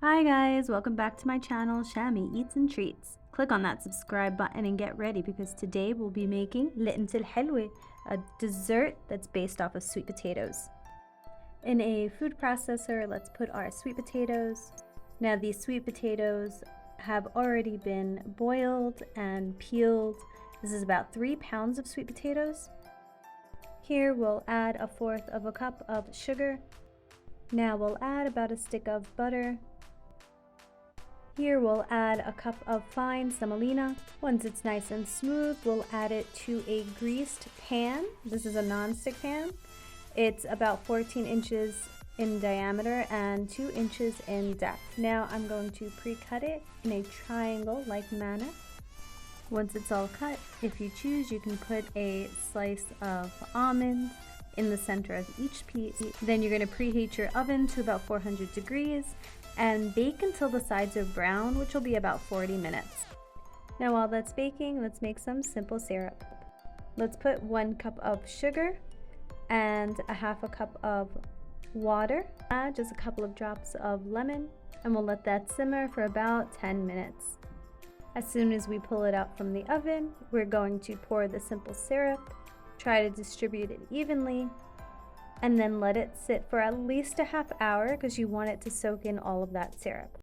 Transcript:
Hi guys, welcome back to my channel, Shami Eats and Treats. Click on that subscribe button and get ready because today we'll be making lentil halwa, a dessert that's based off of sweet potatoes. In a food processor, let's put our sweet potatoes. Now these sweet potatoes have already been boiled and peeled. This is about 3 pounds of sweet potatoes. Here we'll add 1/4 of a cup of sugar. Now we'll add about a stick of butter. Here we'll add a cup of fine semolina. Once it's nice and smooth, we'll add it to a greased pan. This is a non-stick pan. It's about 14 inches in diameter and 2 inches in depth. Now I'm going to pre-cut it in a triangle-like manner. Once it's all cut, if you choose, you can put a slice of almond in the center of each piece. Then you're going to preheat your oven to about 400 degrees and bake until the sides are brown, which will be about 40 minutes. Now while that's baking, let's make some simple syrup. Let's put 1 cup of sugar and 1/2 cup of water. Add just a couple of drops of lemon and we'll let that simmer for about 10 minutes. As soon as we pull it out from the oven, we're going to pour the simple syrup, try to distribute it evenly, and then let it sit for at least a half hour because you want it to soak in all of that syrup.